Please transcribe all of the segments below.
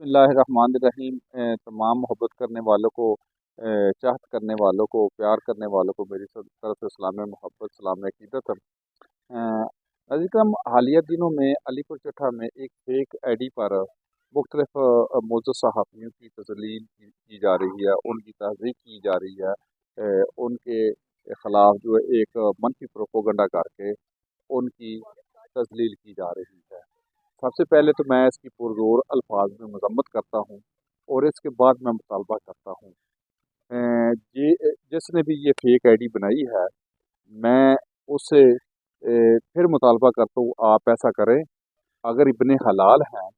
बिस्मिल्लाहिर्रहमानिर्रहीम। तमाम मोहब्बत करने वालों को, चाहत करने वालों को, प्यार करने वालों को मेरी तरफ से सलाम मोहब्बत, सलाम अकीदत। अज़ीज़, हालिया दिनों में अलीपुर चट्ठा में एक फेक आईडी पर मुख्तलिफ मौजूद सहाफ़ियों की तज़लील की जा रही है, उनकी तहज़ीब की जा रही है। उनके ख़िलाफ़ जो है एक मनफी प्रोपोगंडा करके उनकी तज़लील की जा रही है। सबसे पहले तो मैं इसकी पुरज़ोर अल्फाज में मज़म्मत करता हूँ और इसके बाद मैं मुतालबा करता हूँ। जिसने भी ये फेक आईडी बनाई है, मैं उससे फिर मुतालबा करता हूँ, आप ऐसा करें, अगर इब्ने हलाल हैं,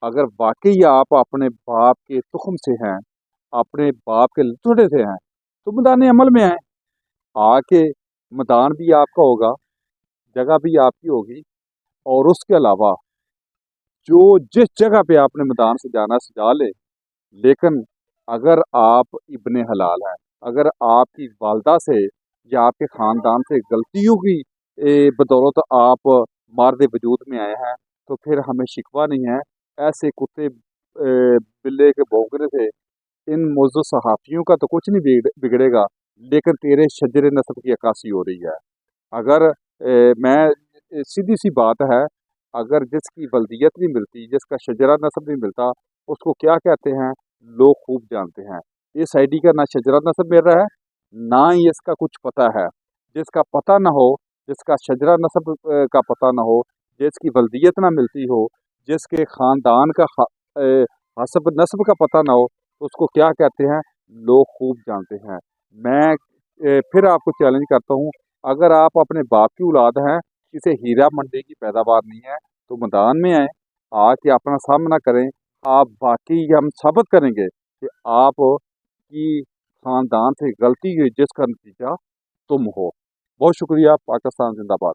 अगर वाकई आप अपने बाप के तुख्म से हैं, अपने बाप के लुत्फ़ड़े से हैं, तो मैदान अमल में आए। आके मैदान भी आपका होगा, जगह भी आपकी होगी, और उसके अलावा जो जिस जगह पे आपने मैदान से जाना सजा ले। लेकिन अगर आप इब्ने हलाल हैं, अगर आपकी वालदा से या आपके ख़ानदान से गलतियों की बदौलत आप मार्दे वजूद में आए हैं, तो फिर हमें शिकवा नहीं है। ऐसे कुत्ते बिल्ले के भौंकने से इन मौजूद सहाफ़ियों का तो कुछ नहीं बिगड़ेगा, लेकिन तेरे शजर नस्ब की अक्कासी हो रही है। अगर मैं सीधी सी बात है, अगर जिसकी वल्दियत नहीं मिलती, जिसका शजरा नस्ब नहीं मिलता, उसको क्या कहते हैं लोग खूब जानते हैं। इस आईडी का ना शजरा नस्ब मिल रहा है, ना ही इसका कुछ पता है। जिसका पता ना हो, जिसका शजरा नस्ब का पता ना हो, जिसकी वल्दियत ना मिलती हो, जिसके ख़ानदान का हसब नस्ब का पता ना हो, तो उसको क्या कहते हैं लोग खूब जानते हैं। मैं फिर आपको चैलेंज करता हूँ, अगर आप अपने बाप की औलाद हैं, किसी हीरा मंडी की पैदावार नहीं है, तो मैदान में आए, आके अपना सामना करें। आप वाकई हम साबित करेंगे कि आप की ख़ानदान से गलती हुई, जिसका नतीजा तुम हो। बहुत शुक्रिया। पाकिस्तान जिंदाबाद।